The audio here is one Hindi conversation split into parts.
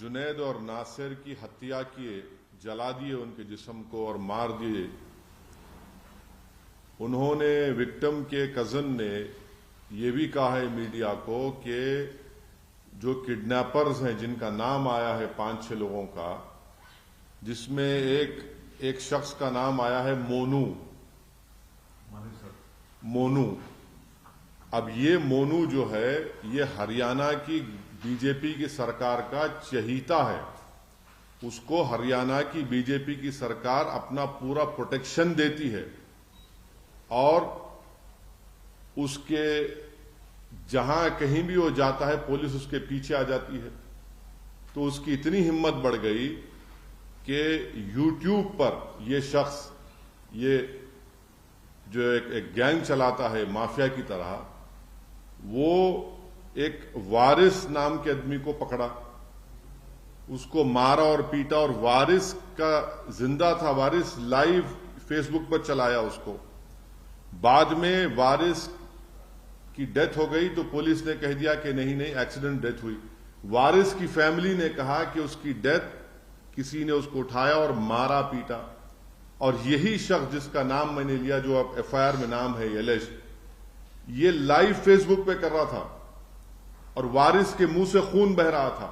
जुनैद और नासिर की हत्या किए, जला दिए उनके जिस्म को और मार दिए। उन्होंने, विक्टिम के कजन ने ये भी कहा है मीडिया को कि जो किडनैपर्स हैं, जिनका नाम आया है 5-6 लोगों का, जिसमें एक शख्स का नाम आया है मोनू। अब ये मोनू जो है, ये हरियाणा की बीजेपी की सरकार का चहीता है। उसको हरियाणा की बीजेपी की सरकार अपना पूरा प्रोटेक्शन देती है और उसके जहां कहीं भी वो जाता है पुलिस उसके पीछे आ जाती है। तो उसकी इतनी हिम्मत बढ़ गई कि यूट्यूब पर ये शख्स, ये जो एक गैंग चलाता है माफिया की तरह, वो एक वारिस नाम के आदमी को पकड़ा, उसको मारा और पीटा, और वारिस का जिंदा था, वारिस लाइव फेसबुक पर चलाया उसको। बाद में वारिस की डेथ हो गई तो पुलिस ने कह दिया कि नहीं एक्सीडेंट डेथ हुई। वारिस की फैमिली ने कहा कि उसकी डेथ, किसी ने उसको उठाया और मारा पीटा। और यही शख्स जिसका नाम मैंने लिया, जो अब एफआईआर में नाम है एलेश, ये लाइव फेसबुक पे कर रहा था और वारिस के मुंह से खून बह रहा था।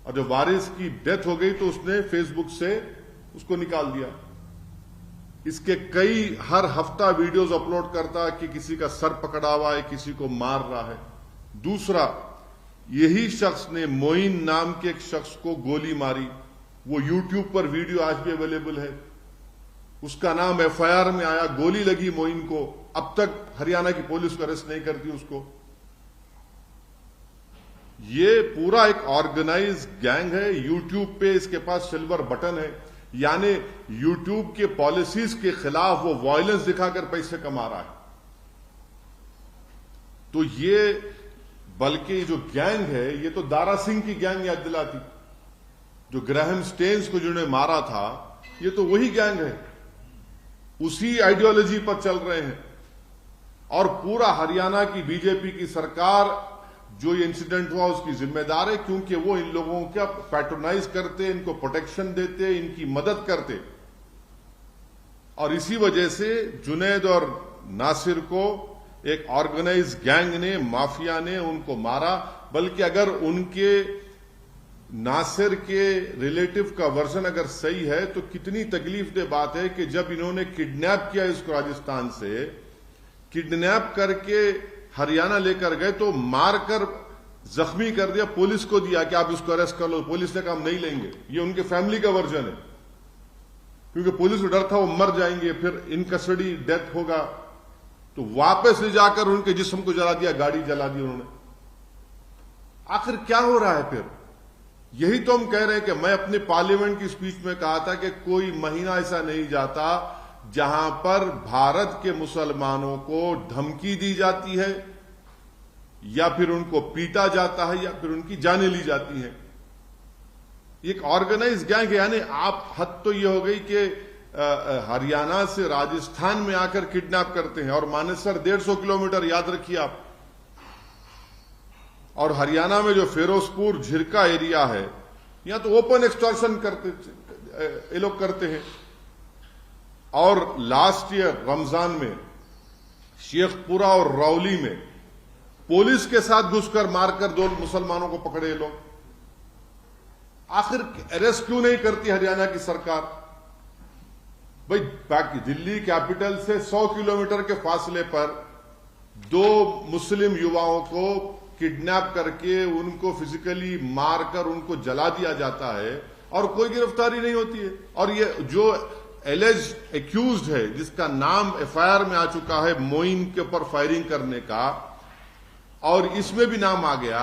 और जब वारिस की डेथ हो गई तो उसने फेसबुक से उसको निकाल दिया। इसके हर हफ्ता वीडियोस अपलोड करता कि किसी का सर पकड़ा हुआ है, किसी को मार रहा है। दूसरा, यही शख्स ने मोइन नाम के एक शख्स को गोली मारी। वो यूट्यूब पर वीडियो आज भी अवेलेबल है। उसका नाम एफआईआर में आया, गोली लगी मोइन को। अब तक हरियाणा की पुलिस को अरेस्ट नहीं करती उसको। ये पूरा एक ऑर्गेनाइज गैंग है। यूट्यूब पे इसके पास सिल्वर बटन है, यानी यूट्यूब के पॉलिसीज के खिलाफ वो वायलेंस दिखाकर पैसे कमा रहा है। तो ये, बल्कि जो गैंग है, ये तो दारा सिंह की गैंग याद दिलाती। जो ग्राहम स्टेन्स को जिन्होंने मारा था, ये तो वही गैंग है, उसी आइडियोलॉजी पर चल रहे हैं। और पूरा हरियाणा की बीजेपी की सरकार जो ये इंसिडेंट हुआ उसकी जिम्मेदार है, क्योंकि वो इन लोगों का पैट्रोनाइज करते, इनको प्रोटेक्शन देते, इनकी मदद करते। और इसी वजह से जुनैद और नासिर को एक ऑर्गेनाइज गैंग ने, माफिया ने उनको मारा। बल्कि अगर उनके नासिर के रिलेटिव का वर्जन अगर सही है तो कितनी तकलीफदेह बात है कि जब इन्होंने किडनैप किया इसको, राजस्थान से किडनैप करके हरियाणा लेकर गए तो मारकर जख्मी कर दिया, पुलिस को दिया कि आप इसको अरेस्ट कर लो। पुलिस ने कहा हम नहीं लेंगे। ये उनके फैमिली का वर्जन है, क्योंकि पुलिस को डर था वो मर जाएंगे, फिर इन कस्टडी डेथ होगा। तो वापस ले जाकर उनके जिस्म को जला दिया, गाड़ी जला दी उन्होंने। आखिर क्या हो रहा है फिर? यही तो हम कह रहे हैं कि मैं अपने पार्लियामेंट की स्पीच में कहा था कि कोई महीना ऐसा नहीं जाता जहां पर भारत के मुसलमानों को धमकी दी जाती है, या फिर उनको पीटा जाता है, या फिर उनकी जानें ली जाती हैं। एक ऑर्गेनाइज गैंग है। यानी आप, हद तो ये हो गई कि हरियाणा से राजस्थान में आकर किडनैप करते हैं। और मानेसर 150 किलोमीटर, याद रखिए आप। और हरियाणा में जो फिरोजपुर झिरका एरिया है, यहां तो ओपन एक्सटॉर्शन करते, ये लोग करते हैं। और लास्ट ईयर रमजान में शेखपुरा और रौली में पुलिस के साथ घुसकर मारकर 2 मुसलमानों को पकड़े लोग। आखिर अरेस्ट क्यों नहीं करती हरियाणा की सरकार? भाई, बाकी दिल्ली कैपिटल से 100 किलोमीटर के फासले पर 2 मुस्लिम युवाओं को किडनैप करके उनको फिजिकली मारकर उनको जला दिया जाता है और कोई गिरफ्तारी नहीं होती है। और ये जो एलेज एक्यूज्ड है, जिसका नाम एफआईआर में आ चुका है मोइन के ऊपर फायरिंग करने का, और इसमें भी नाम आ गया,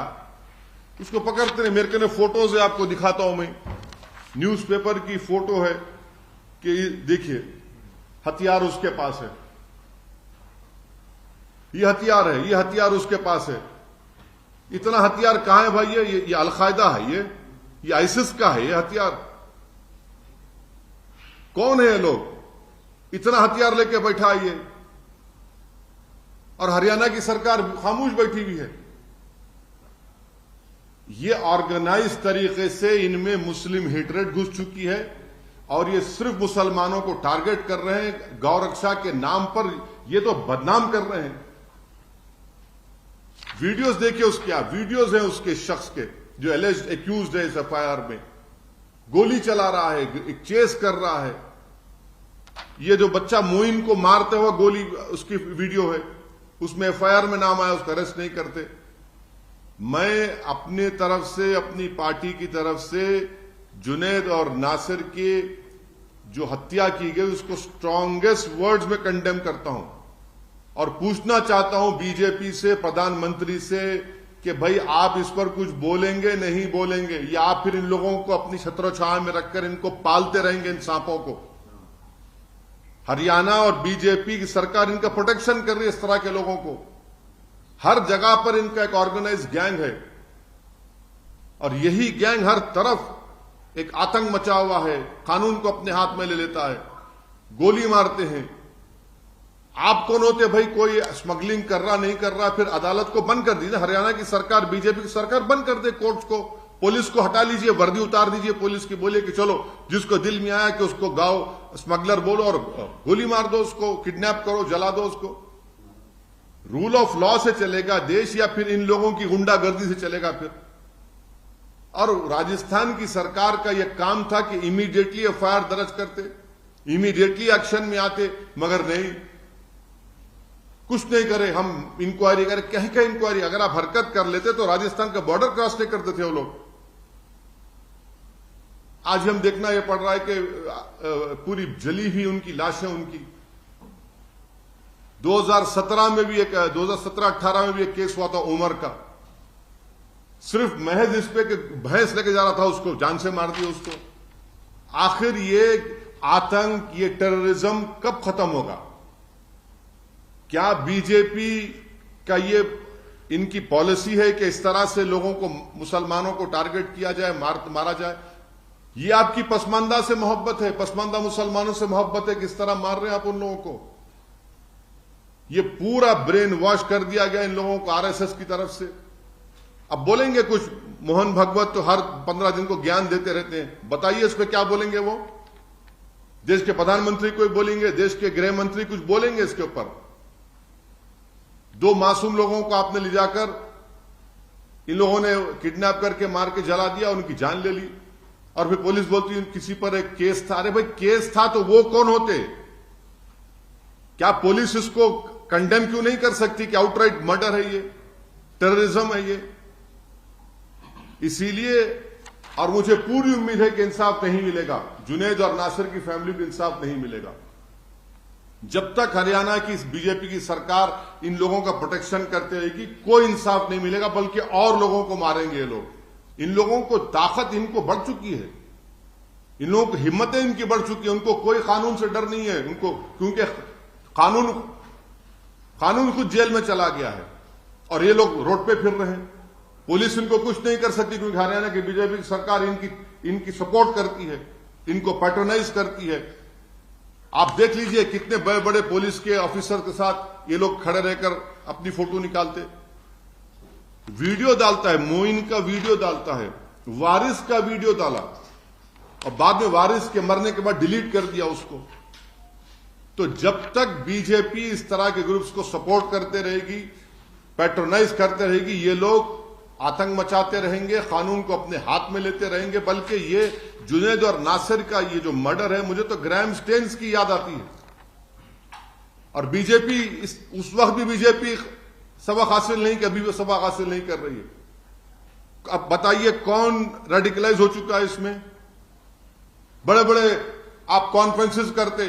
उसको पकड़ते नहीं। मेरे को फोटोज है, आपको दिखाता हूं मैं। न्यूज़पेपर की फोटो है कि देखिए, हथियार उसके पास है, ये हथियार है, ये हथियार उसके पास है। इतना हथियार कहां है भाई? ये अलकायदा है, ये आइसिस का है ये हथियार। कौन है ये लोग? इतना हथियार लेके बैठा है ये, और हरियाणा की सरकार खामोश बैठी हुई है। ये ऑर्गेनाइज तरीके से इनमें मुस्लिम हेटरेट घुस चुकी है और ये सिर्फ मुसलमानों को टारगेट कर रहे हैं। गौ रक्षा के नाम पर ये तो बदनाम कर रहे हैं। वीडियोस देखिए उसके, आप वीडियोस हैं उसके शख्स के जो एलिज्ड एक्यूज्ड है इस एफआईआर में, गोली चला रहा है, एक चेस कर रहा है। ये जो बच्चा मोइन को मारते हुए गोली, उसकी वीडियो है, उसमें एफआईआर में नाम आया, उसको अरेस्ट नहीं करते। मैं अपने तरफ से, अपनी पार्टी की तरफ से जुनैद और नासिर की जो हत्या की गई उसको स्ट्रांगेस्ट वर्ड्स में कंडेम करता हूं और पूछना चाहता हूं बीजेपी से, प्रधानमंत्री से कि भाई आप इस पर कुछ बोलेंगे नहीं बोलेंगे, या आप फिर इन लोगों को अपनी छत्रछाया में रखकर इनको पालते रहेंगे, इन सांपों को। हरियाणा और बीजेपी की सरकार इनका प्रोटेक्शन कर रही है इस तरह के लोगों को। हर जगह पर इनका एक ऑर्गेनाइज गैंग है और यही गैंग हर तरफ एक आतंक मचा हुआ है, कानून को अपने हाथ में ले लेता है, गोली मारते हैं। आप कौन होते भाई, कोई स्मगलिंग कर रहा नहीं कर रहा, फिर अदालत को बंद कर दीजिए। हरियाणा की सरकार, बीजेपी की सरकार बंद कर दे कोर्ट्स को, पुलिस को हटा लीजिए, वर्दी उतार दीजिए पुलिस की, बोलिए कि चलो जिसको दिल में आया कि उसको गाओ स्मगलर बोलो और गोली मार दो, उसको किडनैप करो, जला दो उसको। रूल ऑफ लॉ से चलेगा देश या फिर इन लोगों की गुंडागर्दी से चलेगा फिर? और राजस्थान की सरकार का यह काम था कि इमीडिएटली एफआईआर दर्ज करते, इमीडिएटली एक्शन में आते, मगर नहीं, कुछ नहीं करे। हम इंक्वायरी करें, क्या इंक्वायरी? अगर आप हरकत कर लेते तो राजस्थान का बॉर्डर क्रॉस नहीं करते थे वो लोग। आज हम देखना यह पड़ रहा है कि पूरी जली हुई उनकी लाशें, उनकी 2017 में भी एक 2017-18 में भी एक केस हुआ था उमर का, सिर्फ महज इस पे कि भैंस लेके जा रहा था, उसको जान से मार दिया उसको। आखिर ये आतंक, ये टेररिज्म कब खत्म होगा? क्या बीजेपी का ये इनकी पॉलिसी है कि इस तरह से लोगों को, मुसलमानों को टारगेट किया जाए, मारा जाए? ये आपकी पसमानदा से मोहब्बत है, पसमानदा मुसलमानों से मोहब्बत है, किस तरह मार रहे हैं आप उन लोगों को? ये पूरा ब्रेन वॉश कर दिया गया इन लोगों को आरएसएस की तरफ से। अब बोलेंगे कुछ, मोहन भागवत तो हर 15 दिन को ज्ञान देते रहते हैं, बताइए इस पे क्या बोलेंगे वो? देश के प्रधानमंत्री कोई बोलेंगे, देश के गृह मंत्री कुछ बोलेंगे इसके ऊपर? 2 मासूम लोगों को आपने ले जाकर इन लोगों ने किडनैप करके मार के जला दिया, उनकी जान ले ली, और फिर पुलिस बोलती है किसी पर एक केस था। अरे भाई केस था तो वो कौन होते? क्या पुलिस इसको कंडेम क्यों नहीं कर सकती कि आउटराइट मर्डर है, ये टेररिज्म है ये? इसीलिए, और मुझे पूरी उम्मीद है कि इंसाफ नहीं मिलेगा, जुनैद और नासिर की फैमिली को इंसाफ नहीं मिलेगा जब तक हरियाणा की बीजेपी की सरकार इन लोगों का प्रोटेक्शन करते रहेगी। कोई इंसाफ नहीं मिलेगा, बल्कि और लोगों को मारेंगे ये लोग। इन लोगों को ताकत इनको बढ़ चुकी है, इन लोगों की हिम्मतें इनकी बढ़ चुकी है, उनको कोई कानून से डर नहीं है उनको, क्योंकि कानून खुद जेल में चला गया है और ये लोग रोड पे फिर रहे हैं। पुलिस इनको कुछ नहीं कर सकती क्योंकि हरियाणा की बीजेपी की सरकार इनकी सपोर्ट करती है, इनको पैट्रोनाइज करती है। आप देख लीजिए कितने बड़े बड़े पुलिस के ऑफिसर के साथ ये लोग खड़े रहकर अपनी फोटो निकालते, वीडियो डालता है, मोइन का वीडियो डालता है, वारिस का वीडियो डाला और बाद में वारिस के मरने के बाद डिलीट कर दिया उसको। तो जब तक बीजेपी इस तरह के ग्रुप्स को सपोर्ट करते रहेगी, पैट्रोनाइज करते रहेगी, ये लोग आतंक मचाते रहेंगे, कानून को अपने हाथ में लेते रहेंगे। बल्कि ये जुनैद और नासिर का ये जो मर्डर है, मुझे तो ग्राहम स्टेन्स की याद आती है। और बीजेपी उस वक्त भी बीजेपी सबक हासिल नहीं, कभी भी सबक हासिल नहीं कर रही है। अब बताइए कौन रेडिकलाइज हो चुका है इसमें? बड़े बड़े आप कॉन्फ्रेंसेस करते,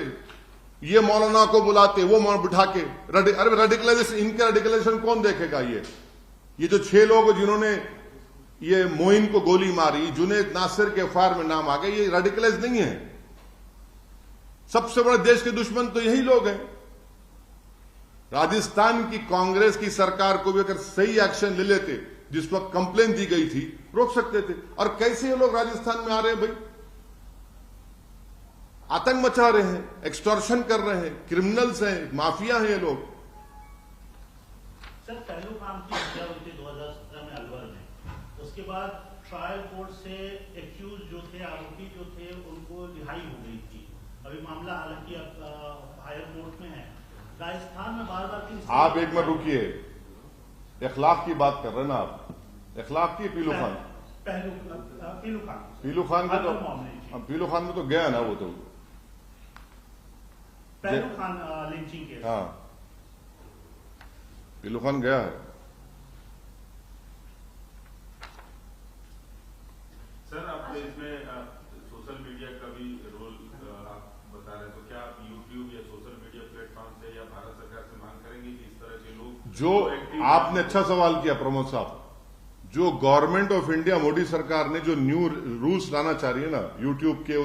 ये मौलाना को बुलाते, वो मौलाना बिठा के अरे रेडिकलाइजेशन, इनका रेडिकलाइजेशन कौन देखेगा? ये जो 6 लोग जिन्होंने ये मोइन को गोली मारी, जुनैद नासिर के एफआईआर में नाम आ गए, ये रेडिकलाइज नहीं है। सबसे बड़े देश के दुश्मन तो यही लोग हैं। राजस्थान की कांग्रेस की सरकार को भी अगर सही एक्शन ले लेते, जिस वक्त कंप्लेन दी गई थी, रोक सकते थे। और कैसे ये लोग राजस्थान में आ रहे हैं भाई? आतंक मचा रहे हैं, एक्सटॉर्शन कर रहे हैं, क्रिमिनल्स हैं, माफिया हैं ये लोग। सर, पहलू काम की हत्या हुई थी 2017 में अलवर में, उसके बाद ट्रायल कोर्ट से एक्यूज जो थे, आरोपी जो थे, उनको रिहाई हो गई थी। अभी मामला हालांकि अब हायर कोर्ट में है। राजस्थान में बार बार आप एक मिनट रुकिए, इखलाक की बात कर रहे हैं ना आप? इखलाक की पीलू खान, पीलू खान को तो पीलू खान में तो गया ना वो तो पहलू खान लिंचिंग केस। हाँ, पीलू खान गया है। सर आप इसमें सोशल मीडिया का भी रोल आप बता रहे हैं, तो क्या आप यूट्यूब या सोशल मीडिया प्लेटफॉर्म से या भारत सरकार से मांग करेंगे कि इस तरह के लोग जो आपने अच्छा सवाल किया प्रमोद साहब, जो गवर्नमेंट ऑफ इंडिया मोदी सरकार ने जो न्यू रूल्स लाना चाह रही है ना यूट्यूब के,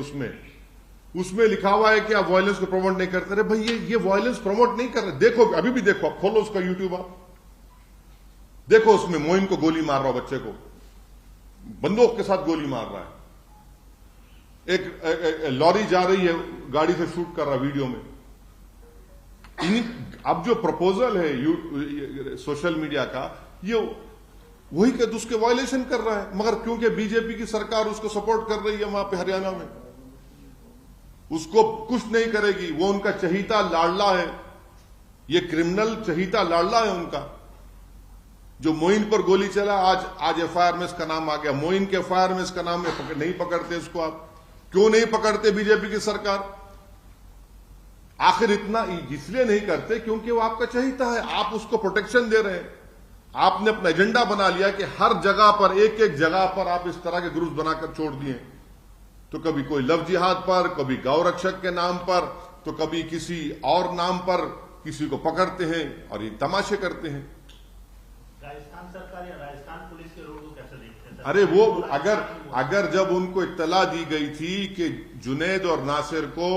उसमें लिखा हुआ है कि आप वायलेंस को प्रमोट नहीं करते। रहे भाई, ये वायलेंस प्रमोट नहीं कर रहे। देखो, अभी भी देखो, आप खोलो उसका यूट्यूब, आप देखो, उसमें मोइन को गोली मार रहा हो, बच्चे को बंदूक के साथ गोली मार रहा है, एक लॉरी जा रही है, गाड़ी से शूट कर रहा है वीडियो में। अब जो प्रपोजल है सोशल मीडिया का, ये वही के उसके वायलेशन कर रहा है, मगर क्योंकि बीजेपी की सरकार उसको सपोर्ट कर रही है वहां पे हरियाणा में, उसको कुछ नहीं करेगी। वो उनका चहीता लाडला है, ये क्रिमिनल चहीता लाडला है उनका, जो मोइन पर गोली चला। आज एफआईआर में इसका नाम आ गया, मोइन के एफआईआर में इसका नाम नहीं पकड़ते इसको। आप क्यों नहीं पकड़ते बीजेपी की सरकार? आखिर इतना इसलिए नहीं करते क्योंकि वो आपका चहीता है, आप उसको प्रोटेक्शन दे रहे हैं। आपने अपना एजेंडा बना लिया कि हर जगह पर, एक एक जगह पर आप इस तरह के ग्रुप बनाकर छोड़ दिए। तो कभी कोई लव जिहाद पर, कभी गौ रक्षक के नाम पर, तो कभी किसी और नाम पर किसी को पकड़ते हैं और ये तमाशे करते हैं। राजस्थान सरकार या राजस्थान पुलिस के रोल को कैसे देखते हैं? अरे वो अगर जब उनको इत्तला दी गई थी कि जुनैद और नासिर को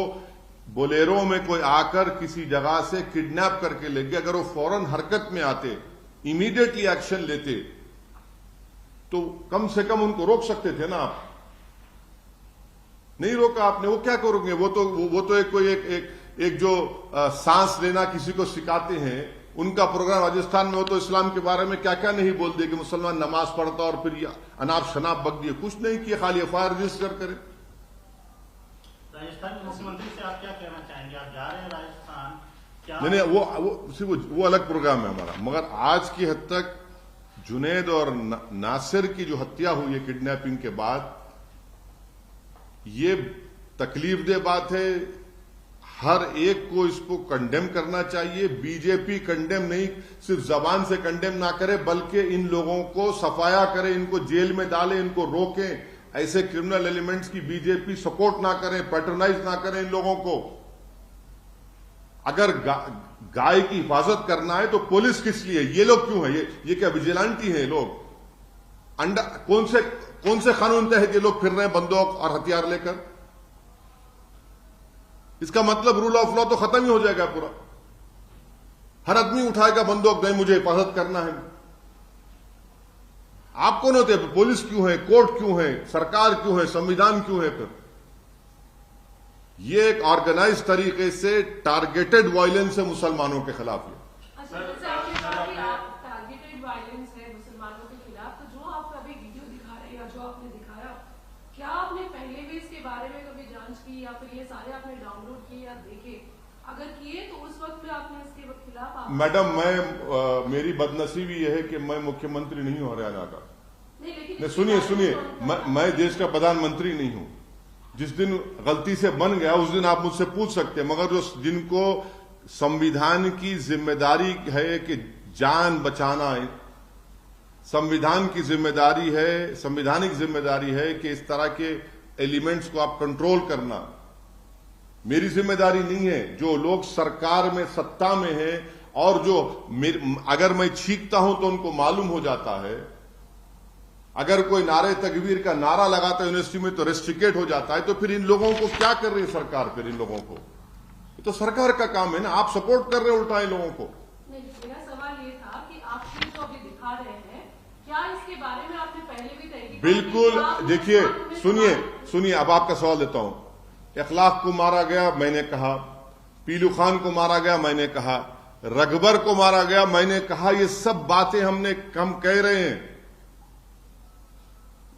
बोलेरो में कोई आकर किसी जगह से किडनैप करके ले गया, अगर वो फौरन हरकत में आते, इमीडिएटली एक्शन लेते, तो कम से कम उनको रोक सकते थे ना आप। नहीं रोका आपने, वो क्या करोगे? वो तो एक जो सांस लेना किसी को सिखाते हैं, उनका प्रोग्राम राजस्थान में हो, तो इस्लाम के बारे में क्या क्या नहीं बोल दिए कि मुसलमान नमाज पढ़ता और फिर अनाप शनाप बक दिए। कुछ नहीं किया, खाली एफआईआर रजिस्टर करे। राजस्थान के मुख्यमंत्री से आप क्या कहना चाहेंगे? आप जा रहे हैं राजस्थान, क्या? नहीं, वो अलग प्रोग्राम है हमारा, मगर आज की हद तक जुनैद और नासिर की जो हत्या हुई है किडनैपिंग के बाद, ये तकलीफदेह बात है। हर एक को इसको कंडेम करना चाहिए। बीजेपी कंडेम नहीं, सिर्फ जबान से कंडेम ना करे, बल्कि इन लोगों को सफाया करे, इनको जेल में डाले, इनको रोकें। ऐसे क्रिमिनल एलिमेंट्स की बीजेपी सपोर्ट ना करें, पैट्रोनाइज ना करें इन लोगों को। अगर गाय की हिफाजत करना है तो पुलिस किस लिए? ये लोग क्यों है? ये क्या विजिलेंटी है लोग? कौन से कानून तहत ये लोग फिर रहे हैं बंदूक और हथियार लेकर? इसका मतलब रूल ऑफ लॉ तो खत्म ही हो जाएगा पूरा। हर आदमी उठाएगा बंदूक, नहीं मुझे हिफाजत करना है। आप कौन होते हैं? पुलिस क्यों है? कोर्ट क्यों है? सरकार क्यों है? संविधान क्यों है? फिर ये एक ऑर्गेनाइज तरीके से टारगेटेड वायलेंस है मुसलमानों के खिलाफ। क्या आपने पहले भी इसके बारे में कभी जांच की, या फिर ये सारे आपने डाउनलोड किए या देखे? अगर किए तो उस वक्त में आपने इसके खिलाफ? मैडम, मेरी बदनसीबी यह है कि मैं मुख्यमंत्री नहीं हूं हरियाणा का। नहीं, सुनिए, मैं देश का प्रधानमंत्री नहीं हूं। जिस दिन गलती से बन गया उस दिन आप मुझसे पूछ सकते हैं, मगर जो जिनको संविधान की जिम्मेदारी है कि जान बचाना है, संविधान की जिम्मेदारी है, संवैधानिक जिम्मेदारी है कि इस तरह के एलिमेंट्स को आप कंट्रोल करना, मेरी जिम्मेदारी नहीं है। जो लोग सरकार में सत्ता में हैं और जो अगर मैं छींकता हूं तो उनको मालूम हो जाता है, अगर कोई नारे तकबीर का नारा लगाता है यूनिवर्सिटी में तो रेस्ट्रिकेट हो जाता है, तो फिर इन लोगों को क्या कर रही है सरकार? फिर इन लोगों को तो सरकार का काम है ना, आप सपोर्ट कर रहे हो उल्टा इन लोगों को। नहीं, मेरा सवाल ये था कि आप जो अभी दिखा रहे हैं, क्या इसके बारे में आपने पहले भी तय किया? बिल्कुल, देखिए, सुनिए, अब आपका सवाल देता हूं। इखलाक को मारा गया, मैंने कहा। पीलू खान को मारा गया, मैंने कहा। रघबर को मारा गया, मैंने कहा। ये सब बातें हम कह रहे हैं।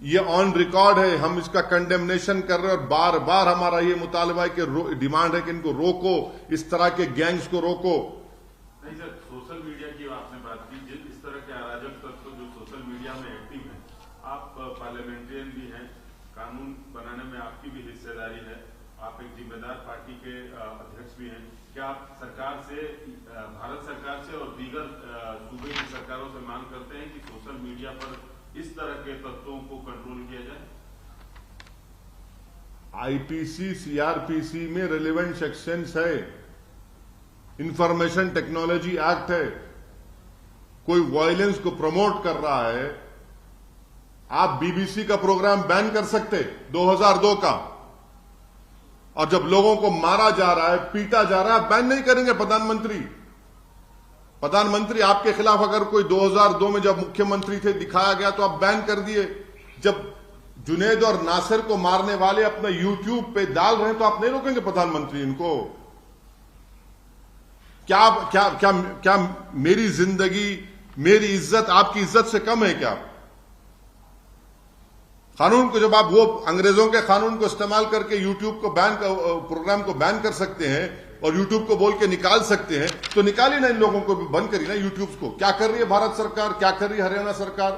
ये ऑन रिकॉर्ड है, हम इसका कंडेमनेशन कर रहे हैं और बार बार हमारा ये मुतालबा है कि डिमांड है कि इनको रोको, इस तरह के गैंग्स को रोको। नहीं सर, सोशल मीडिया की आपने बात की, जिस इस तरह के अराजक तत्व जो सोशल मीडिया में एक्टिव हैं, आप पार्लियामेंटेरियन भी हैं, कानून बनाने में आपकी भी हिस्सेदारी है, आप एक जिम्मेदार पार्टी के अध्यक्ष भी हैं, क्या आप सरकार से, भारत सरकार से और दीगर सूबे की सरकारों से मांग करते हैं कि सोशल मीडिया पर इस तरह के तत्वों को कंट्रोल किया जाए? आईपीसी सीआरपीसी में रिलेवेंट सेक्शंस है, इंफॉर्मेशन टेक्नोलॉजी एक्ट है। कोई वायलेंस को प्रमोट कर रहा है, आप बीबीसी का प्रोग्राम बैन कर सकते 2002 का, और जब लोगों को मारा जा रहा है, पीटा जा रहा है, बैन नहीं करेंगे प्रधानमंत्री। प्रधानमंत्री आपके खिलाफ अगर कोई 2002 में जब मुख्यमंत्री थे दिखाया गया तो आप बैन कर दिए। जब जुनैद और नासिर को मारने वाले अपना यूट्यूब पे डाल रहे हैं तो आप नहीं रोकेंगे प्रधानमंत्री इनको? क्या क्या क्या क्या मेरी जिंदगी, मेरी इज्जत आपकी इज्जत से कम है क्या? कानून को जब आप वो अंग्रेजों के कानून को इस्तेमाल करके यूट्यूब को प्रोग्राम को बैन कर सकते हैं और यूट्यूब को बोल के निकाल सकते हैं, तो निकालिए ना इन लोगों को भी, बंद करिए ना यूट्यूब को। क्या कर रही है भारत सरकार, क्या कर रही है हरियाणा सरकार?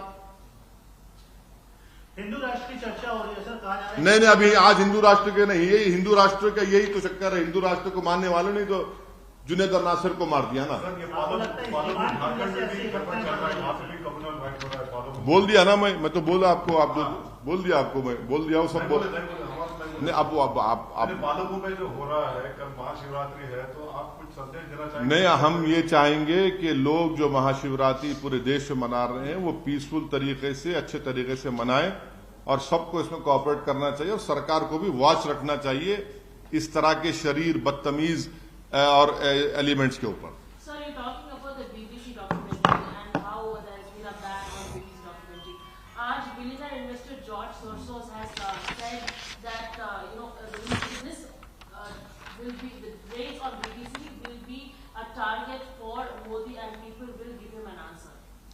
हिंदू राष्ट्र की चर्चा हो रही है सर, कहा जा रहा है नहीं, अभी आज हिंदू राष्ट्र के नहीं, यही हिंदू राष्ट्र का यही तो चक्कर है। हिंदू राष्ट्र को मानने वालों ने तो जुनैद और नासिर को मार दिया ना। बोल दिया ना, मैं तो बोला आपको, आप बोल दिया, आपको मैं बोल दिया हूं, सब बोल नहीं। अब बालों में जो हो रहा है, कल महाशिवरात्रि है, तो आप कुछ संदेश देना चाहेंगे? नहीं, हम ये चाहेंगे कि लोग जो महाशिवरात्रि पूरे देश में मना रहे हैं वो पीसफुल तरीके से, अच्छे तरीके से मनाएं, और सबको इसमें कोऑपरेट करना चाहिए, और सरकार को भी वॉच रखना चाहिए इस तरह के शरीर बदतमीज और एलिमेंट्स के ऊपर।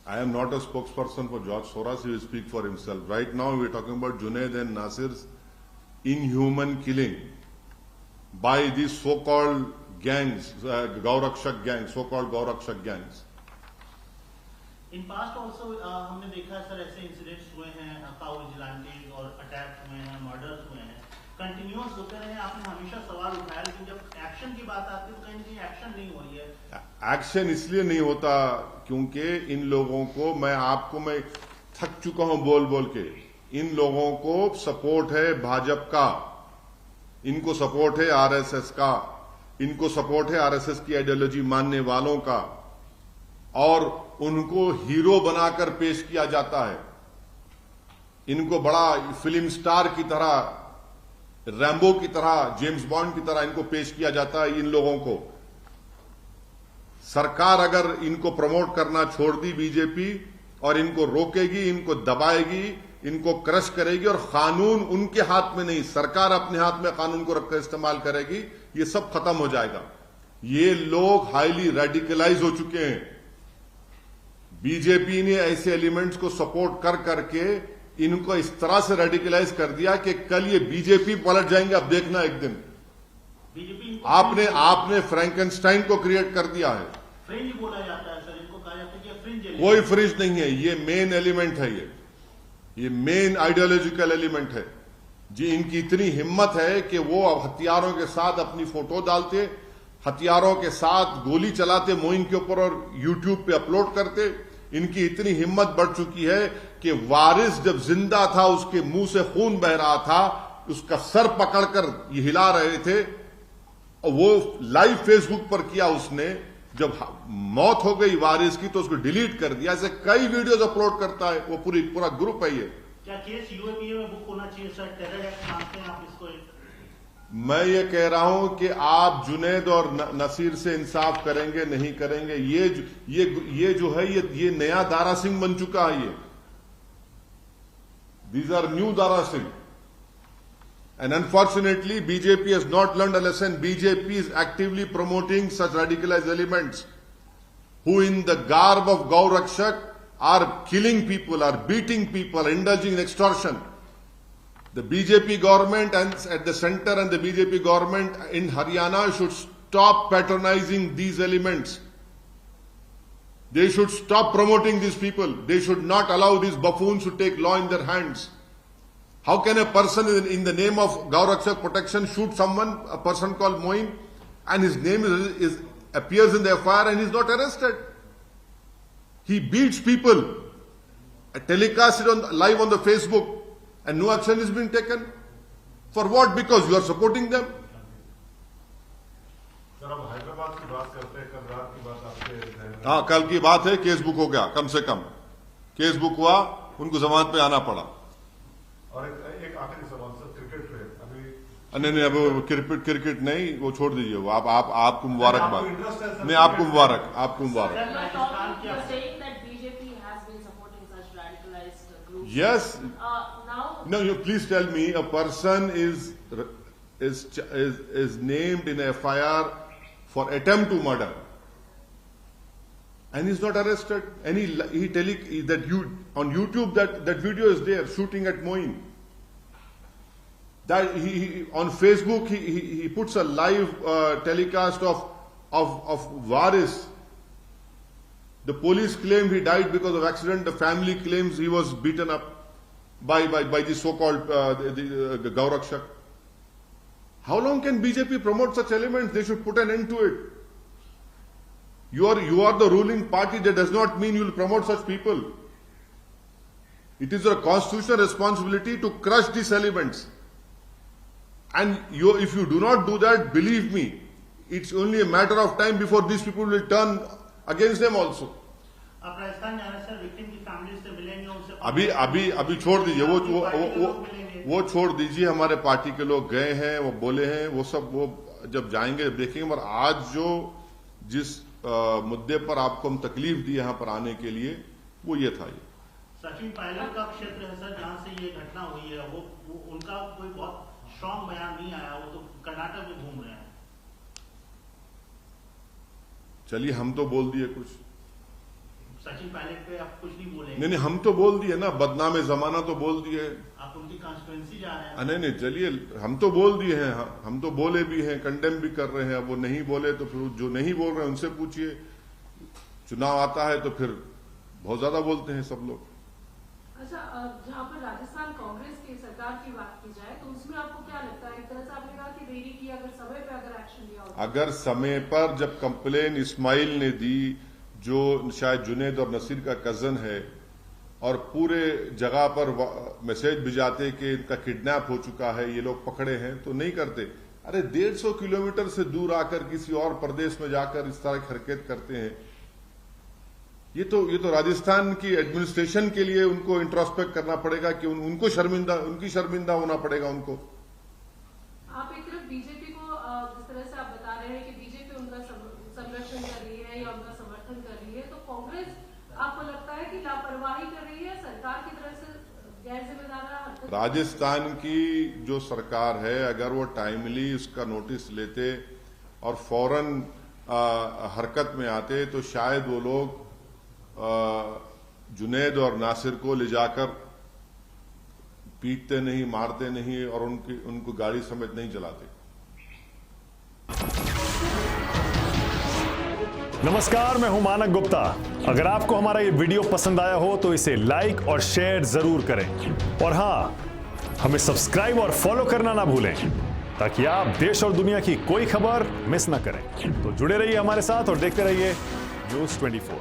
I am not a spokesperson for George Soros. He will speak for himself. Right now, we are talking about Junaid and Nasir's inhuman killing by these so-called gangs, Gaurakshak gangs, so-called Gaurakshak gangs. In past also हमने देखा सर, ऐसे इंसिडेंट्स हुए हैं, काउ विजिलेंटीज और अटैक्स हुए हैं, मर्डर्स हुए हैं, कंटिन्यूअस होते रहे। आपने हमेशा सवाल उठाया, लेकिन जब एक्शन की बात आती है तो कहीं ना कहीं एक्शन नहीं हो रही है। एक्शन इसलिए नहीं होता क्योंकि इन लोगों को, मैं थक चुका हूं बोल बोल के, इन लोगों को सपोर्ट है भाजपा का, इनको सपोर्ट है आरएसएस का, इनको सपोर्ट है आरएसएस की आइडियोलॉजी मानने वालों का, और उनको हीरो बनाकर पेश किया जाता है। इनको बड़ा फिल्म स्टार की तरह, रैम्बो की तरह, जेम्स बॉन्ड की तरह इनको पेश किया जाता है। इन लोगों को सरकार अगर इनको प्रमोट करना छोड़ दी बीजेपी, और इनको रोकेगी, इनको दबाएगी, इनको क्रश करेगी, और कानून उनके हाथ में नहीं, सरकार अपने हाथ में कानून को रखकर इस्तेमाल करेगी, ये सब खत्म हो जाएगा। ये लोग हाईली रेडिकलाइज हो चुके हैं। बीजेपी ने ऐसे एलिमेंट्स को सपोर्ट कर करके इनको इस तरह से रेडिकलाइज कर दिया कि कल ये बीजेपी पलट जाएंगे। अब देखना एक दिन, बीजेपी आपने फ्रैंकेनस्टाइन को क्रिएट कर दिया है। फ्रिंज बोला जाता है सर, इनको कहा जाता है कि फ्रिंज। कोई फ्रिंज नहीं है, ये मेन एलिमेंट है, ये मेन आइडियोलॉजिकल एलिमेंट है। जी, इनकी इतनी हिम्मत है कि वो हथियारों के साथ अपनी फोटो डालते, हथियारों के साथ गोली चलाते मोइन के ऊपर और यूट्यूब पे अपलोड करते। इनकी इतनी हिम्मत बढ़ चुकी है कि वारिस जब जिंदा था उसके मुंह से खून बह रहा था, उसका सर पकड़कर ये हिला रहे थे, और वो लाइव फेसबुक पर किया उसने। जब मौत हो गई वारिस की तो उसको डिलीट कर दिया। ऐसे कई वीडियोस अपलोड करता है वो, पूरा ग्रुप है ये। क्या केस यूएपीए में बुक होना चाहिए सर? टेरर एक्ट मानते हैं आप इसको? मैं ये कह रहा हूं कि आप जुनैद और नसीर से इंसाफ करेंगे नहीं करेंगे, ये जो है ये नया दारा सिंह बन चुका है। ये these are new Dara Singh, and unfortunately BJP has not learned a lesson. BJP is actively promoting such radicalized elements who in the garb of Gaurakshak are killing people, are beating people, indulging in extortion. The BJP government and at the center and the BJP government in Haryana should stop patronizing these elements. They should stop promoting these people. They should not allow these buffoons to take law in their hands. How can a person in the name of Gaurakshak protection shoot someone, a person called Moin, and his name appears in the FIR and he is not arrested? He beats people, telecasted live on the Facebook, and no action is being taken. For what? Because you are supporting them. Sir, अब हैदराबाद की बात करते हैं। कल रात की बात आपके ध्यान में? हाँ, कल की बात है, केस बुक हो गया, कम से कम केस बुक हुआ, उनको जमानत पे आना पड़ा। और एक आखिरी सवाल सर, क्रिकेट पे अभी नहीं, अब क्रिकेट नहीं, वो छोड़ दीजिए। वो आपको मुबारकबाद। आपको इंटरेस्ट है सर? नहीं, आपको मुबारक, आपको मुबारक। You're saying that BJP has been supporting such radicalized groups. Yes. Now, No, you please tell me, a person is named in a FIR for attempt to murder, and he's not arrested. And on YouTube that video is there, shooting at Moin. That he on Facebook he puts a live telecast of Varis. The police claim he died because of accident. The family claims he was beaten up by the so-called the Gaurakshak. How long can BJP promote such elements? They should put an end to it. You are the ruling party. That does not mean you will promote such people. It is a constitutional responsibility to crush these elements. And if you do not do that, believe me, it's only a matter of time before these people will turn against them also. आप राजस्थान जाना सर, विक्टिम की फैमिली से मिलेंगे, उनसे अभी छोड़ दीजिए, वो छोड़ दीजिए। हमारे पार्टी के लोग गए हैं, वो बोले हैं, वो सब वो जब जाएंगे देखेंगे। और आज जिस मुद्दे पर आपको हम तकलीफ दी यहाँ पर आने के लिए, वो ये था। सचिन पायलट का क्षेत्र है सर, जहाँ से ये घटना हुई है, वो उनका कोई बहुत स्ट्रॉन्ग बयान नहीं आया, वो तो कर्नाटक में घूम रहे हैं। चलिए, हम तो बोल दिए कुछ। सचिन पायलट पे आप कुछ नहीं बोले? नहीं, हम तो बोल दिए ना, बदनाम जमाना तो बोल दिए। आप उनकी कॉन्स्टिट्यूएंसी जा रहे हैं? नहीं, चलिए, हम तो बोल दिए हैं, हम तो बोले भी हैं, कंडेम भी कर रहे हैं। अब वो नहीं बोले तो फिर जो नहीं बोल रहे हैं उनसे पूछिए। चुनाव आता है तो फिर बहुत ज्यादा बोलते हैं सब लोग। अच्छा, जहाँ पर राजस्थान कांग्रेस की सरकार की बात की जाए तो उसमें आपको क्या लगता है? एक तरह से आपने कहा कि देरी की, अगर समय पे अगर एक्शन लिया होता, अगर समय पर जब कंप्लेन इस्माइल ने दी, जो शायद जुनेद और नसीर का कजन है, और पूरे जगह पर मैसेज भिजाते कि इनका किडनैप हो चुका है, ये लोग पकड़े हैं, तो नहीं करते। अरे 150 किलोमीटर से दूर आकर किसी और प्रदेश में जाकर इस तरह की हरकत करते हैं। ये तो राजस्थान की एडमिनिस्ट्रेशन के लिए उनको इंट्रोस्पेक्ट करना पड़ेगा कि उनकी शर्मिंदा होना पड़ेगा उनको। आप एक तरफ बीजेपी को जिस तरह से आप बता रहे हैं कि बीजेपी उनका संरक्षण कर रही है या उनका समर्थन कर रही है, तो कांग्रेस आपको लगता है कि लापरवाही कर रही है, सरकार की तरफ से गैर जिम्मेदाराना हरकत? राजस्थान की जो सरकार है, अगर वो टाइमली उसका नोटिस लेते और फौरन हरकत में आते, तो शायद वो लोग जुनेद और नासिर को ले जाकर पीटते नहीं, मारते नहीं, और उनको गाड़ी समेत नहीं चलाते। नमस्कार, मैं हूं मानक गुप्ता। अगर आपको हमारा ये वीडियो पसंद आया हो तो इसे लाइक और शेयर जरूर करें, और हां, हमें सब्सक्राइब और फॉलो करना ना भूलें, ताकि आप देश और दुनिया की कोई खबर मिस ना करें। तो जुड़े रहिए हमारे साथ और देखते रहिए News 24।